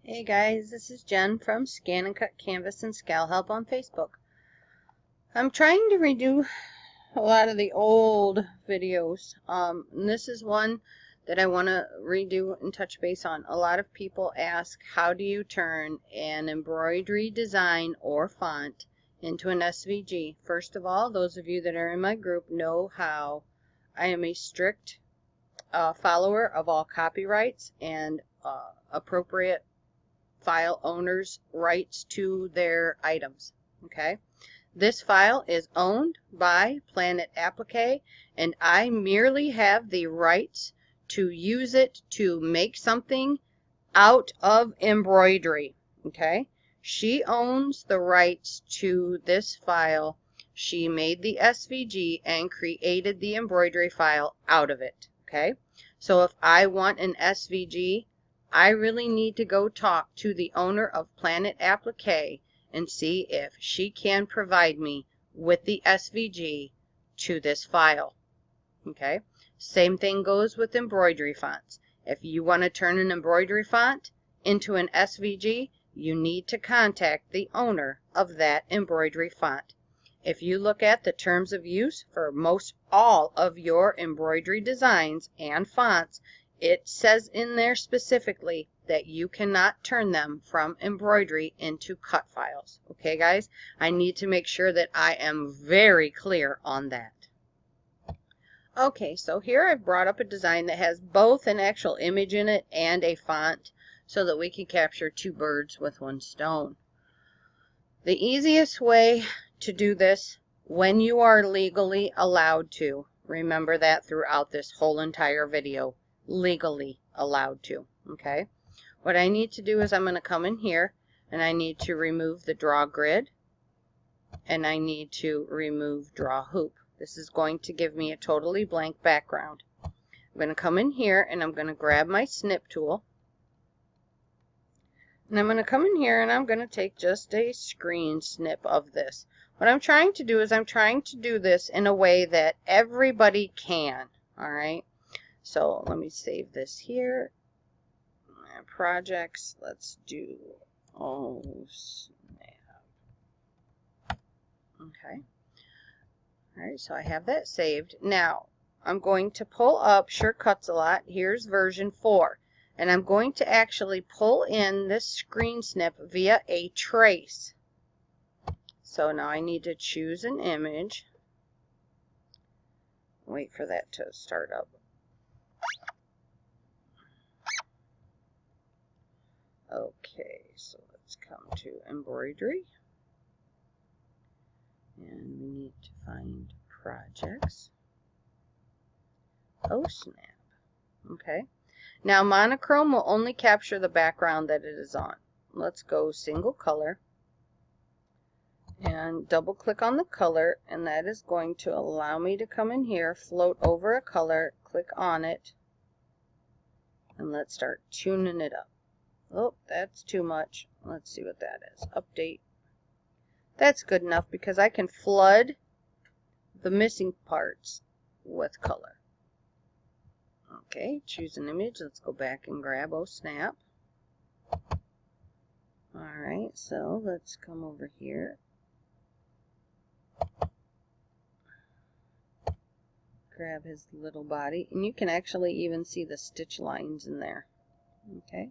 Hey guys, this is Jen from ScanNCut Canvas and Scal Help on Facebook. I'm trying to redo a lot of the old videos. And this is one that I want to redo and touch base on. A lot of people ask, how do you turn an embroidery design or font into an SVG? First of all, those of you that are in my group know how I am a strict follower of all copyrights and appropriate file owners' rights to their items. Okay, this file is owned by Planet Applique, and I merely have the rights to use it to make something out of embroidery. Okay, she owns the rights to this file. She made the SVG and created the embroidery file out of it. Okay, so if I want an SVG, I really need to go talk to the owner of Planet Applique and see if she can provide me with the SVG to this file. Okay, same thing goes with embroidery fonts. If you want to turn an embroidery font into an SVG, you need to contact the owner of that embroidery font. If you look at the terms of use for most all of your embroidery designs and fonts, it says in there specifically that you cannot turn them from embroidery into cut files. Okay, guys? I need to make sure that I am very clear on that. Okay, so here I've brought up a design that has both an actual image in it and a font so that we can capture two birds with one stone. The easiest way to do this when you are legally allowed to, remember that throughout this whole entire video, legally allowed to. Okay, what I need to do is I'm going to come in here and I need to remove the draw grid and I need to remove draw hoop. This is going to give me a totally blank background. I'm going to come in here and I'm going to grab my snip tool and I'm going to come in here and I'm going to take just a screen snip of this. What I'm trying to do is I'm trying to do this in a way that everybody can. Alright, so let me save this here. Projects, let's do, oh snap. Okay. Alright, so I have that saved. Now, I'm going to pull up Shortcuts a lot. Here's version 4. And I'm going to actually pull in this screen snip via a trace. So now I need to choose an image. Wait for that to start up. Okay, so let's come to embroidery. And we need to find projects. Oh snap. Okay. Now monochrome will only capture the background that it is on. Let's go single color and double click on the color, and that is going to allow me to come in here, float over a color, click on it, and let's start tuning it up. Oh, that's too much. Let's see what that is. Update. That's good enough because I can flood the missing parts with color. Okay, choose an image. Let's go back and grab oh snap. Alright, so let's come over here. Grab his little body, and you can actually even see the stitch lines in there. Okay,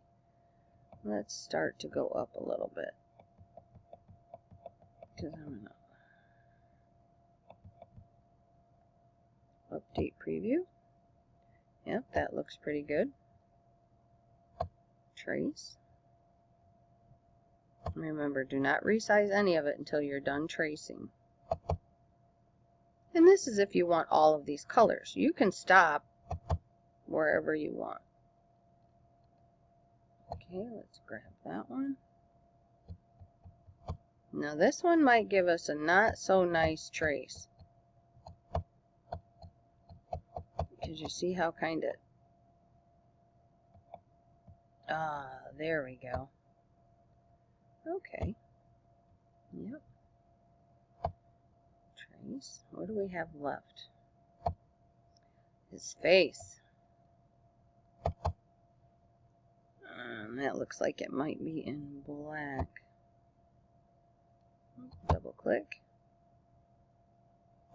let's start to go up a little bit. Because I'm gonna update preview. Yep, that looks pretty good. Trace. Remember, do not resize any of it until you're done tracing. And this is if you want all of these colors. You can stop wherever you want. Okay, let's grab that one. Now this one might give us a not so nice trace. Because you see how kind of... there we go. Okay. Yep. Trace. What do we have left? His face. That looks like it might be in black. Double click.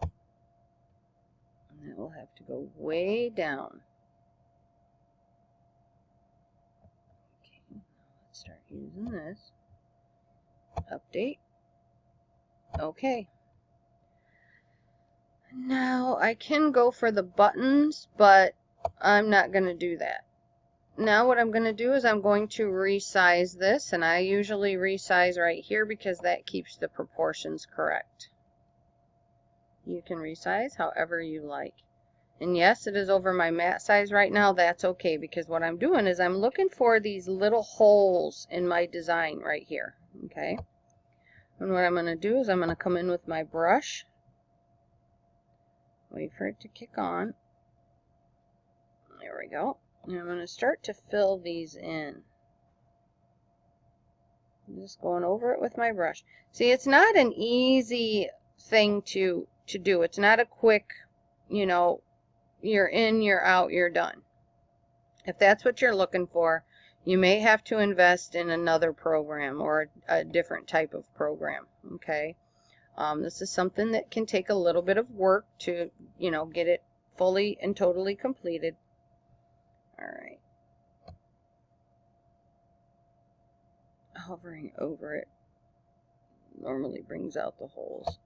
And that will have to go way down. Okay, now let's start using this. Update. Okay. Now I can go for the buttons, but I'm not going to do that. Now what I'm going to do is I'm going to resize this, and I usually resize right here because that keeps the proportions correct. You can resize however you like. And yes, it is over my mat size right now. That's okay, because what I'm doing is I'm looking for these little holes in my design right here. Okay. And what I'm going to do is I'm going to come in with my brush. Wait for it to kick on. There we go. And I'm going to start to fill these in. I'm just going over it with my brush. See, it's not an easy thing to do. It's not a quick, you know, you're in, you're out, you're done. If that's what you're looking for, you may have to invest in another program or a different type of program. Okay. This is something that can take a little bit of work to, you know, get it fully and totally completed. All right. Hovering over it normally brings out the holes.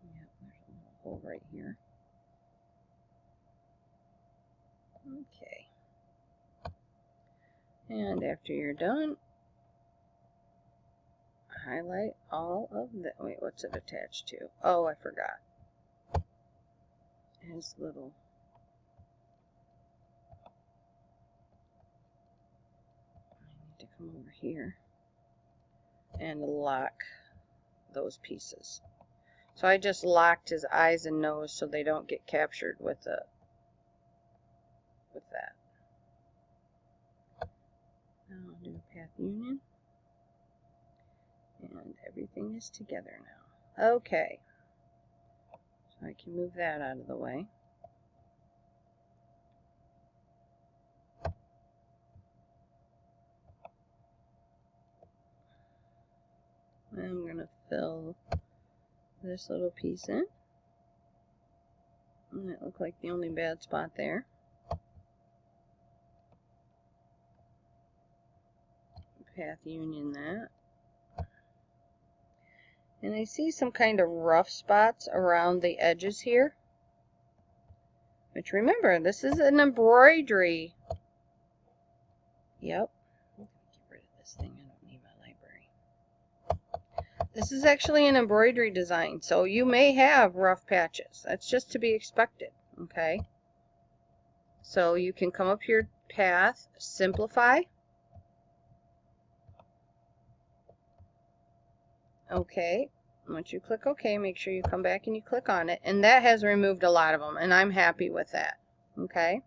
Yep, there's a little hole right here. Okay. And after you're done, highlight all of that. Wait, what's it attached to? Oh, I forgot. His little... I need to come over here and lock those pieces. So I just locked his eyes and nose so they don't get captured with that. Now I'll do a path union. And everything is together now. Okay. So I can move that out of the way. I'm going to fill this little piece in. And that looked like the only bad spot there. Path union that. And I see some kind of rough spots around the edges here. Which, remember, this is an embroidery. Yep. Get rid of this thing. I don't need my library. This is actually an embroidery design, so you may have rough patches. That's just to be expected. Okay. So you can come up here, path, simplify. Okay. Once you click OK, make sure you come back and you click on it. And that has removed a lot of them, and I'm happy with that. Okay.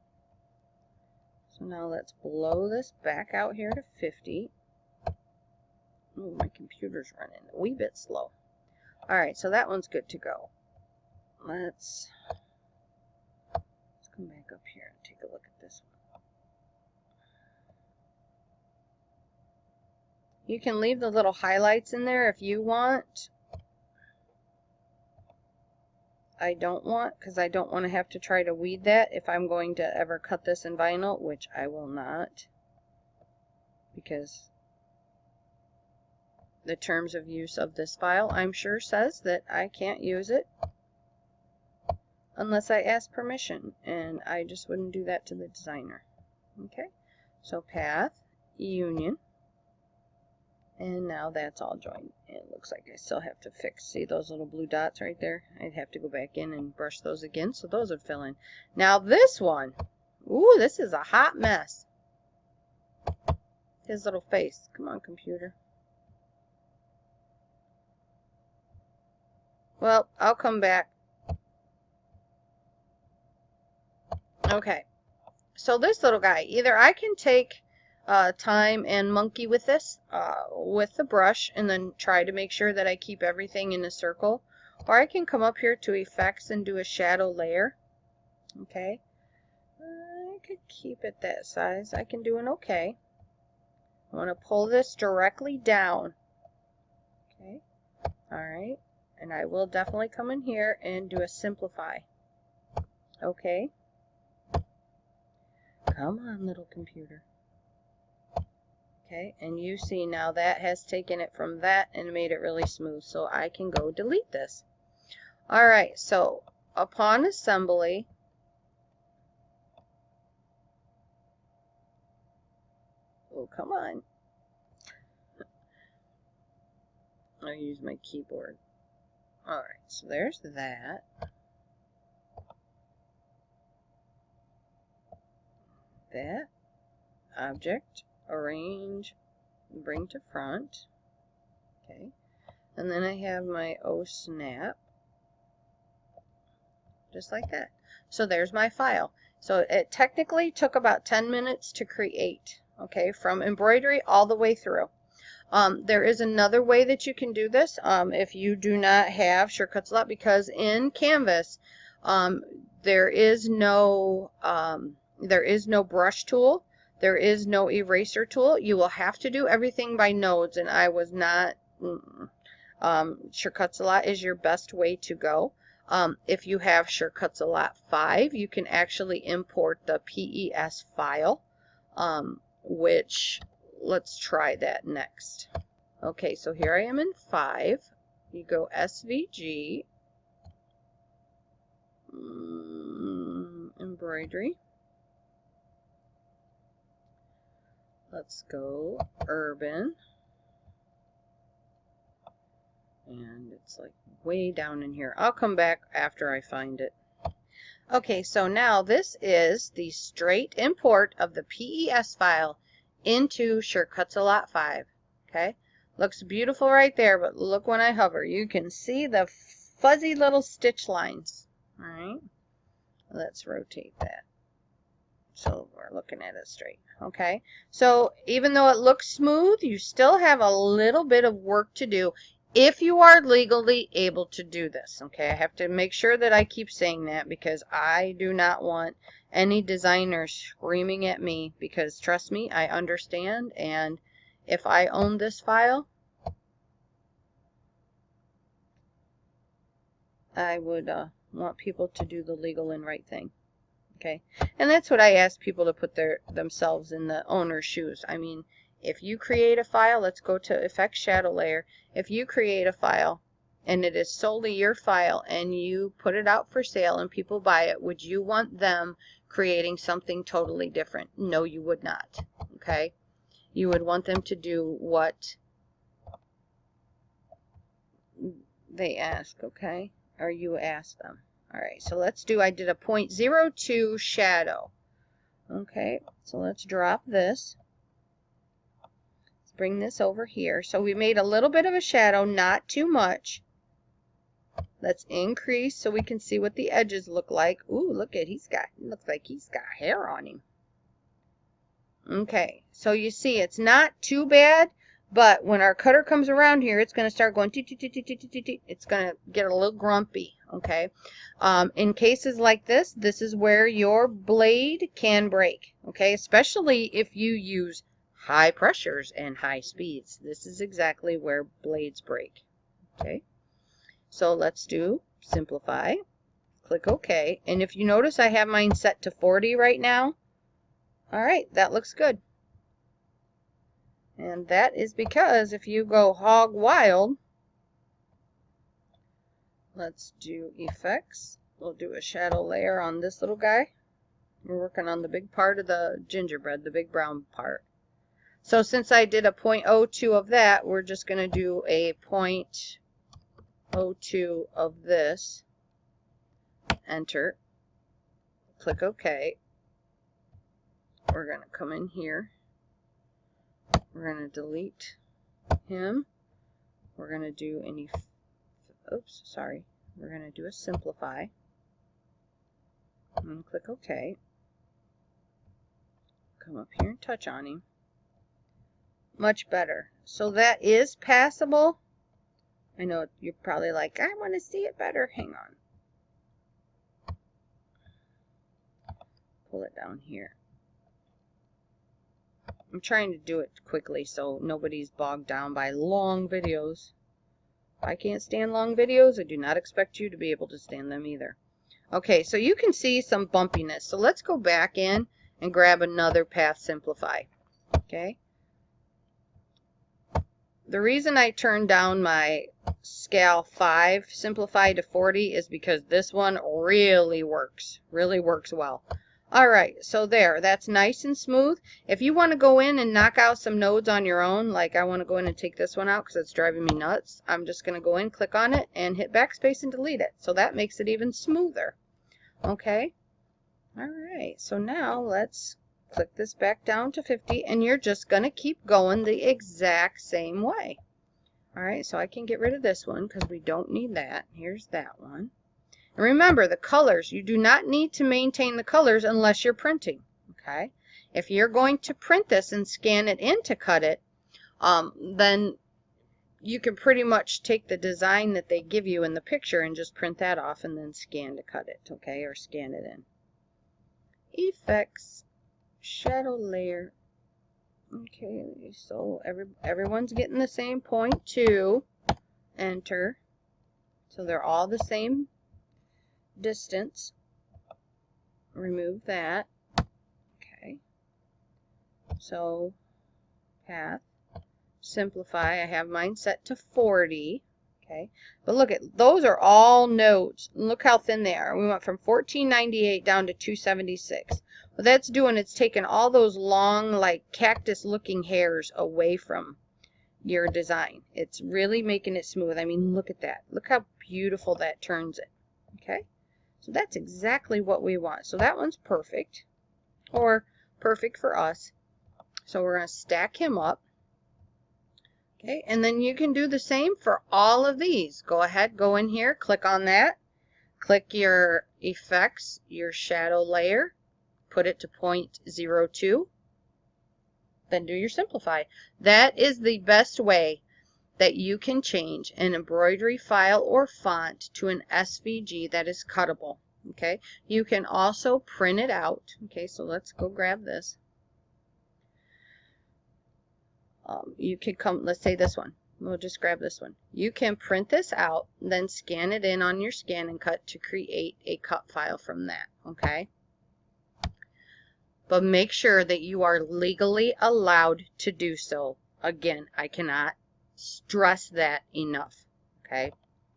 So now let's blow this back out here to 50. Oh, my computer's running a wee bit slow. Alright, so that one's good to go. Let's come back up here and take a look at this one. You can leave the little highlights in there if you want. I don't want, because I don't want to have to try to weed that if I'm going to ever cut this in vinyl, which I will not, because the terms of use of this file, I'm sure, says that I can't use it unless I ask permission, and I just wouldn't do that to the designer. Okay, so path, union, and now that's all joined. It looks like I still have to fix, see those little blue dots right there? I'd have to go back in and brush those again, so those would fill in. Now this one, ooh, this is a hot mess. His little face. Come on, computer. Well, I'll come back. Okay, so this little guy, either I can take time and monkey with this, with the brush, and then try to make sure that I keep everything in a circle, or I can come up here to effects and do a shadow layer. Okay, I could keep it that size. I can do an okay. I want to pull this directly down. Okay. All right. And I will definitely come in here and do a simplify. Okay. Come on, little computer. Okay, and you see now that has taken it from that and made it really smooth. So I can go delete this. All right, so upon assembly, oh, come on. I'll use my keyboard. All right, so there's that. That object, arrange, bring to front. Okay, and then I have my O snap, just like that. So there's my file. So it technically took about 10 minutes to create, okay, from embroidery all the way through. There is another way that you can do this if you do not have SureCut's a lot, because in Canvas there is no brush tool, there is no eraser tool. You will have to do everything by nodes, and I was not. SureCut's a lot is your best way to go. If you have SureCut's a lot 5, you can actually import the PES file, which let's try that next. Okay, so here I am in 5. You go SVG, embroidery. Let's go urban. And it's like way down in here. I'll come back after I find it. Okay, so now this is the straight import of the PES file into SureCut's a lot 5. Okay, looks beautiful right there, but look when I hover. You can see the fuzzy little stitch lines. All right, let's rotate that so we're looking at it straight. Okay, so even though it looks smooth, you still have a little bit of work to do if you are legally able to do this. Okay, I have to make sure that I keep saying that, because I do not want any designers screaming at me, because trust me, I understand, and if I owned this file, I would want people to do the legal and right thing. Okay, and that's what I ask people to put themselves in the owner's shoes. I mean, if you create a file, let's go to Effect Shadow Layer. If you create a file and it is solely your file and you put it out for sale and people buy it, would you want them creating something totally different? No, you would not. Okay, you would want them to do what they ask, okay, or you ask them. All right, so let's do, I did a 0.02 shadow. Okay, so let's drop this. Let's bring this over here. So we made a little bit of a shadow, not too much. Let's increase so we can see what the edges look like. Ooh, look at, looks like he's got hair on him. Okay, so you see it's not too bad, but when our cutter comes around here, it's going to start going, it's going to get a little grumpy, okay? In cases like this, this is where your blade can break, okay? Especially if you use high pressures and high speeds. This is exactly where blades break, okay? So let's do simplify, click OK, and if you notice I have mine set to 40 right now. All right, that looks good. And that is because if you go hog wild, let's do effects. We'll do a shadow layer on this little guy. We're working on the big part of the gingerbread, the big brown part. So since I did a 0.02 of that, we're just going to do a 0.02 of this. Enter. Click OK. We're going to come in here. We're going to delete him. We're going to do any, oops, sorry. We're going to do a simplify. And click OK. Come up here and touch on him. Much better. So that is passable. I know you're probably like, I want to see it better. Hang on. Pull it down here. I'm trying to do it quickly so nobody's bogged down by long videos. I can't stand long videos. I do not expect you to be able to stand them either. Okay, so you can see some bumpiness. So let's go back in and grab another Path Simplify. Okay. The reason I turned down my scale 5 Simplify to 40 is because this one really works well. Alright, so there, that's nice and smooth. If you want to go in and knock out some nodes on your own, like I want to go in and take this one out because it's driving me nuts, I'm just going to go in, click on it, and hit backspace and delete it. So that makes it even smoother. Okay? Alright, so now let's click this back down to 50, and you're just going to keep going the exact same way. Alright, so I can get rid of this one because we don't need that. Here's that one. And remember, the colors, you do not need to maintain the colors unless you're printing. Okay? If you're going to print this and scan it in to cut it, then you can pretty much take the design that they give you in the picture and just print that off and then scan to cut it. Okay? Or scan it in. Effects. Shadow layer. Okay, so everyone's getting the same point too. Enter. So they're all the same distance. Remove that. Okay. So Path Simplify. I have mine set to 40. Okay. But look at those are all nodes. Look how thin they are. We went from 1498 down to 276. What that's doing, it's taking all those long, like cactus looking hairs away from your design. It's really making it smooth. I mean, look at that. Look how beautiful that turns it. Okay. So that's exactly what we want. So that one's perfect, or perfect for us. So we're going to stack him up. Okay, and then you can do the same for all of these. Go ahead, go in here, click on that. Click your effects, your shadow layer. Put it to 0.02. Then do your simplify. That is the best way that you can change an embroidery file or font to an SVG that is cuttable. Okay, you can also print it out. Okay, so let's go grab this. You could come, let's say this one. We'll just grab this one. You can print this out, then scan it in on your ScanNCut to create a cut file from that. Okay. But make sure that you are legally allowed to do so. Again, I cannot stress that enough. Okay.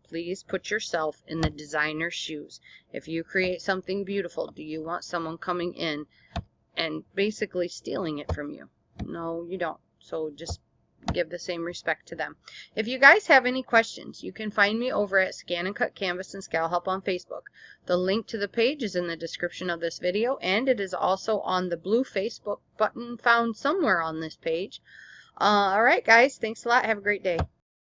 Please put yourself in the designer's shoes. If you create something beautiful, do you want someone coming in and basically stealing it from you? No, you don't. So just give the same respect to them. If you guys have any questions, you can find me over at ScanNCut Canvas and Scal Help on Facebook. The link to the page is in the description of this video, and it is also on the blue Facebook button found somewhere on this page. Alright guys, thanks a lot. Have a great day.